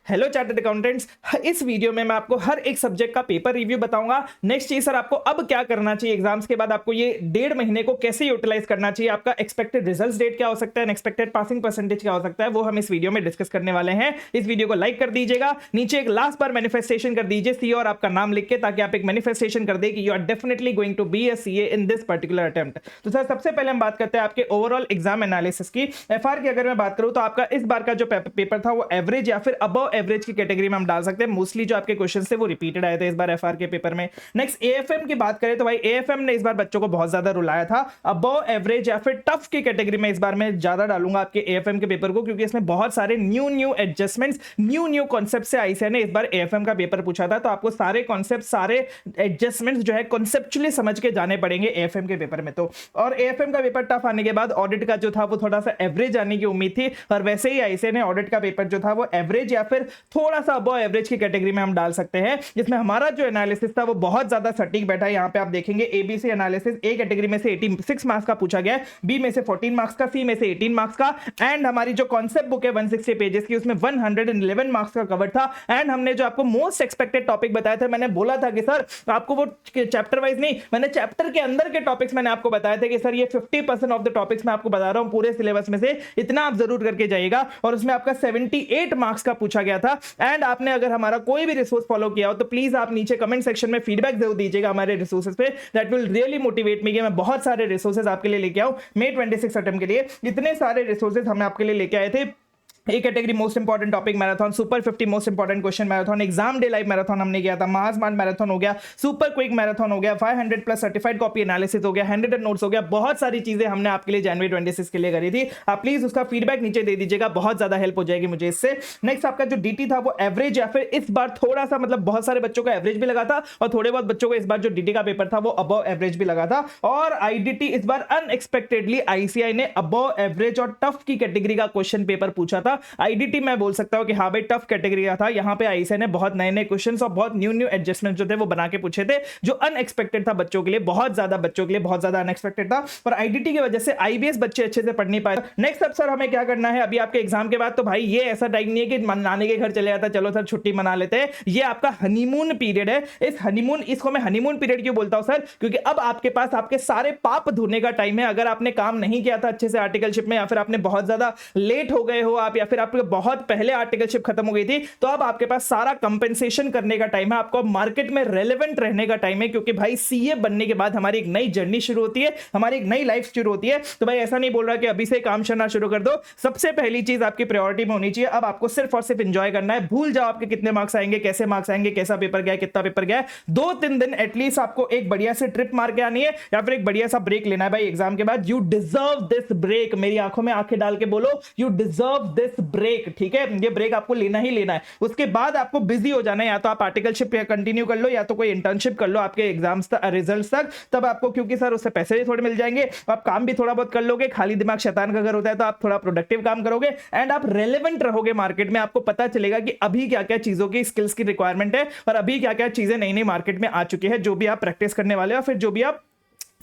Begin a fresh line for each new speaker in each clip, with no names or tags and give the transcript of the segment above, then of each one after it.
Hello chartered accountants, इस video में मैं आपको हर एक सब्जेक्ट का पेपर रिव्यू बताऊंगा। नेक्स्ट चीज सर, आपको अब क्या करना चाहिए एग्जाम्स के बाद, आपको ये 1.5 महीने को कैसे यूटिलाइज करना चाहिए, आपका एक्सपेक्टेड रिजल्ट्स डेट क्या हो सकता है, एक्सपेक्टेड पासिंग परसेंटेज क्या हो सकता है, वो हम इस वीडियो में डिस्कस करने वाले हैं। इस वीडियो को लाइक कर दीजिएगा, नीचे एक लास्ट बार मैनिफेस्टेशन कर दीजिए सी और आपका नाम लिख के, ताकि आप एक मैनिफेस्टेशन कर दे कि you are definitely going to be a CA in this particular attempt. तो सर सबसे पहले हम बात करते हैं आपके ओवरऑल एग्जाम एनालिसिस की। एफआर की अगर मैं बात करूं तो आपका इस बार का जो पेपर था वो एवरेज या फिर अबव एवरेज की कैटेगरी में हम डाल सकते हैं। मोस्टली जो आपके क्वेश्चन थे वो रिपीटेड आए थे इस बार एफआर के पेपर में। नेक्स्ट एएफएम की बात करें तो भाई एएफएम ने इस बार बच्चों को बहुत ज्यादा रुलाया था। अबव एवरेज या फिर टफ की कैटेगरी में इस बार मैं ज्यादा डालूंगा आपके एएफएम के पेपर को, क्योंकि इसमें बहुत सारे न्यू एडजस्टमेंट्स, न्यू कॉन्सेप्ट से आईसीएआई ने इस बार एएफएम का पेपर पूछा था। तो आपको सारे कॉन्सेप्ट, सारे एडजस्टमेंट्स जो है कॉन्सेप्चुअली समझ के जाने पड़ेंगे एएफएम के पेपर में। तो और एएफएम का पेपर टफ आने के बाद ऑडिट का जो था वो थोड़ा सा एवरेज आने की उम्मीद थी, और वैसे ही आईसीएआई ने ऑडिट का पेपर जो था वो एवरेज या फिर थोड़ा सा अबव एवरेज की कैटेगरी में हम डाल सकते हैं, जिसमें हमारा जो एनालिसिस था वो बहुत ज्यादा सटीक बैठा है। यहां पे आप देखेंगे एबीसी एनालिसिस ए कैटेगरी में से 86 मार्क्स का पूछा गया है, बी में से 14 मार्क्स का, सी में से 18 मार्क्स का, एंड हमारी जो कॉन्सेप्ट बुक है 160 पेजेस की उसमें 111 मार्क्स का कवर था। एंड हमने जो आपको मोस्ट एक्सपेक्टेड टॉपिक बताया था, मैंने बोला था कि सर आपको वो चैप्टर वाइज नहीं, मैंने चैप्टर के अंदर के टॉपिक्स मैंने आपको बताया था कि सर ये 50% ऑफ द टॉपिक्स मैं आपको बता रहा हूं पूरे सिलेबस में से, इतना आप जरूर करके जाइएगा। और उसमें आपका 78 मार्क्स का पूछा गया था। एंड आपने अगर हमारा कोई भी रिसोर्स फॉलो किया हो तो प्लीज आप नीचे कमेंट सेक्शन में फीडबैक जरूर दीजिएगा हमारे रिसोर्सेज पे। That will really motivate me कि मैं बहुत सारे रिसोर्सेज आपके लिए लेके आऊं। May 26 अटेम्प्ट के लिए इतने सारे रिसोर्सेज हम आपके लिए लेके आए थे। एक category most important topic marathon, super 50 most important question marathon, exam day live marathon हमने किया था, महास्मार्ट मैराथन हो गया, सुपर क्विक मैराथन हो गया, 500 प्लस सर्टिफाइड कॉपी एनालिसिस हो गया, हैंड रिटन नोट्स हो गया। बहुत सारी चीजें हमने आपके लिए जनवरी 26 के लिए करी थी। आप प्लीज उसका फीडबैक नीचे दे दीजिएगा, बहुत ज्यादा हेल्प हो जाएगी मुझे इससे। नेक्स्ट आपका जो डीटी था वो एवरेज या फिर इस बार थोड़ा सा, मतलब बहुत सारे बच्चों का एवरेज भी लगा था और थोड़े बहुत बच्चों को इस बार जो डीटी का पेपर था वो अबव एवरेज भी लगा था। और आईडीटी इस बार अनएक्सपेक्टेडली आईसीआई ने अबव एवरेज और टफ की कैटेगरी का क्वेश्चन पेपर पूछा था। आईडीटी मैं बोल सकता हूं कि हाँ भाई टफ कैटेगरी का था। यहां पे आईसीआई ने बहुत नए क्वेश्चंस और बहुत न्यू एडजस्टमेंट जो थे वो बना के पूछे थे, जो अनएक्सपेक्टेड था बच्चों के लिए, बहुत ज्यादा बच्चों के लिए बहुत ज्यादा अनएक्सपेक्टेड था। और आईडीटी की वजह से आईबीएस बच्चे अच्छे से पढ़ नहीं पाए। नेक्स्ट अब सर हमें क्या करना है अभी आपके एग्जाम के बाद, तो भाई ये ऐसा टाइम नहीं है कि नानी के घर चले जाता चलो सर छुट्टी मना लेते हैं। ये आपका हनीमून पीरियड है। इस हनीमून, इसको मैं हनीमून पीरियड क्यों बोलता हूं सर, क्योंकि अब आपके पास आपके सारे पाप धोने का टाइम है। अगर आपने काम नहीं किया था अच्छे से आर्टिकलशिप में, या फिर आपने बहुत ज्यादा लेट हो गए हो आप, या फिर आपके बहुत पहले आर्टिकलशिप खत्म हो गई थी, तो अब आपके पास सारा कंपेंसेशन करने का टाइम है। आपको मार्केट में रेलेवेंट रहने का टाइम है, क्योंकि भाई सीए बनने के बाद हमारी एक नई जर्नी शुरू होती है, हमारी एक नई लाइफ शुरू होती है। तो भाई ऐसा नहीं बोल रहा कि अभी से काम करना शुरू कर दो। सबसे पहली चीज आपकी प्रायोरिटी में होनी चाहिए, अब आपको सिर्फ और सिर्फ एंजॉय करना है। भूल जाओ आपके कितने मार्क्स आएंगे, कैसे मार्क्स आएंगे, कैसा पेपर गया, कितना पेपर गया। 2-3 दिन एटलीस्ट आपको एक बढ़िया से ट्रिप मार के आनी है, या फिर एक बढ़िया सा ब्रेक लेना है भाई एग्जाम के बाद। You deserve this break. मेरी आंखों में आंखें डाल के बोलो, यू डिजर्व दिस ब्रेक। ठीक है, ये ब्रेक आपको लेना ही लेना है। उसके बाद आपको बिजी हो जाना है, या तो आप आर्टिकलशिप कंटिन्यू कर लो, या तो कोई इंटर्नशिप कर लो आपके एग्जाम्स रिजल्ट्स तक। तब आपको, क्योंकि सर उससे पैसे भी थोड़े मिल जाएंगे, आप काम भी थोड़ा बहुत कर लोगे। खाली दिमाग शैतान का घर होता है, तो आप थोड़ा प्रोडक्टिव काम करोगे एंड आप रेलेवेंट रहोगे मार्केट में। आपको पता चलेगा कि अभी क्या क्या चीजों की, स्किल्स की रिक्वायरमेंट है, और अभी क्या क्या चीजें नई नई मार्केट में आ चुकी है, जो भी आप प्रैक्टिस करने वाले हो, फिर जो भी आप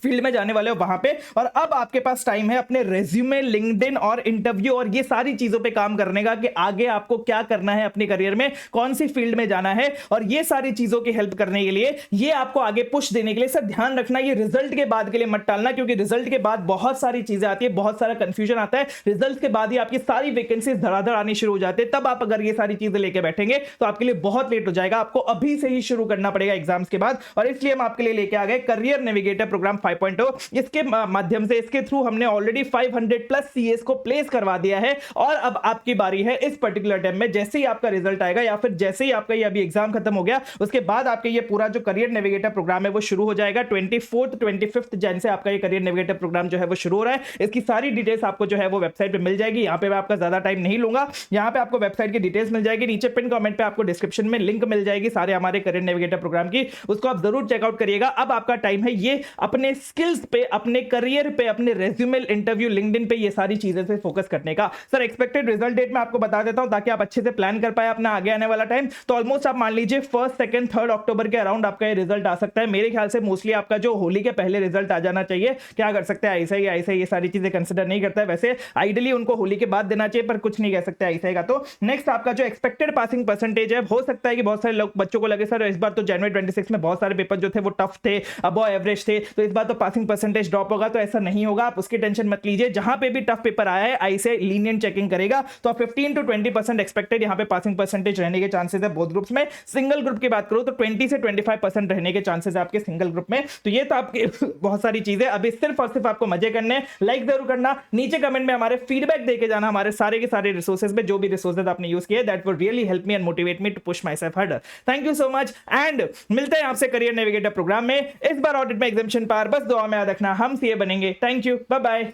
फील्ड में जाने वाले हो वहां पे। और अब आपके पास टाइम है अपने रेज्यूमे, लिंक्डइन और इंटरव्यू और ये सारी चीजों पे काम करने का, कि आगे आपको क्या करना है अपने करियर में, कौन सी फील्ड में जाना है। और ये सारी चीजों की हेल्प करने के लिए, ये आपको आगे पुश देने के लिए सर ध्यान रखना, ये रिजल्ट के बाद के लिए मत टालना, क्योंकि रिजल्ट के बाद बहुत सारी चीजें आती है, बहुत सारा कंफ्यूजन आता है। रिजल्ट के बाद ही आपकी सारी वैकेंसीज धड़ाधड़ आनी शुरू हो जाते हैं। तब आप अगर ये सारी चीजें लेके बैठेंगे तो आपके लिए बहुत लेट हो जाएगा। आपको अभी से ही शुरू करना पड़ेगा एग्जाम्स के बाद। और इसलिए हम आपके लिए लेके आ गए करियर नेविगेटर प्रोग्राम 5.0। इसके माध्यम से, इसके थ्रू हमने ऑलरेडी 500 प्लस सीएस को प्लेस करवा दिया है। और अब आपकी बारी है इस पर्टिकुलर टाइम में, जैसे ही आपका रिजल्ट आएगा, या फिर जैसे ही आपका ये अभी एग्जाम खत्म हो गया, उसके बाद आपके ये पूरा जो करियर नेविगेटर प्रोग्राम है वो शुरू हो जाएगा। 24th-25th जैन से आपका ये करियर नेविगेटर प्रोग्राम जो है वो शुरू हो रहा है। इसकी सारी डिटेल्स आपको जो है वो वेबसाइट पे मिल जाएगी। यहाँ पे मैं आपका ज्यादा टाइम नहीं लूंगा, यहाँ पे आपको वेबसाइट की डिटेल्स मिल जाएगी। नीचे पिन कमेंट पे आपको डिस्क्रिप्शन में लिंक मिल जाएगी सारे हमारे करियर नेविगेटर प्रोग्राम की, उसको आप जरूर चेकआउट करिएगा। अब आपका टाइम है ये अपने अपने स्किल्स पे, अपने करियर पे, अपने रेज्यूमे, इंटरव्यू, लिंक्डइन पे, ये सारी चीजें से फोकस करने का। सर एक्सपेक्टेड रिजल्ट डेट मैं आपको बता देता हूं ताकि आप अच्छे से प्लान कर पाए अपना आगे आने वाला टाइम। तो ऑलमोस्ट आप मान लीजिए 1st, 2nd, 3rd अक्टूबर के अराउंड आपका ये रिजल्ट आ सकता है। मेरे ख्याल से मोस्टली आपका जो होली के पहले रिजल्ट आ जाना चाहिए। क्या कर सकते हैं, ऐसा ही ये सारी चीजें कंसिडर नहीं करता है। वैसे आइडियली उनको होली के बाद देना चाहिए, पर कुछ नहीं कह सकते ऐसा ही का। तो नेक्स्ट आपका जो एक्सपेक्टेड पासिंग परसेंटेज है, हो सकता है कि बहुत सारे लोग बच्चों को लगे सर इस बार तो जनवरी 26 में बहुत सारे पेपर जो थे वो टफ थे, अबव एवरेज थे, तो इस बार तो पासिंग परसेंटेज ड्रॉप होगा। तो ऐसा नहीं होगा, आप उसकी टेंशन मत लीजिए। जहां पे भी टफ पेपर आया है आई से लीनियंट चेकिंग करेगा, तो 15 to 20% एक्सपेक्टेड यहां पे पासिंग परसेंटेज रहने के चांसेस है बोथ ग्रुप्स में। सिंगल ग्रुप की बात करूं तो 20 से 25% रहने के चांसेस है आपके सिंगल ग्रुप में। तो ये तो आपके बहुत सारी चीजें, अभी सिर्फ और सिर्फ आपको मजे करने। लाइक जरूर करना, नीचे कमेंट में हमारे फीडबैक देके जाना हमारे सारे के सारे रिसोर्सेज में, जो भी रिसोर्सेज आपने यूज किए, that would really help me and motivate me to push myself harder. Thank you so much and मिलते हैं आपसे करियर नेविगेटर प्रोग्राम में। इस बार ऑडिट में एग्जामिनेशन पार बस दुआ में याद रखना, हम सीए बनेंगे। Thank you, bye bye.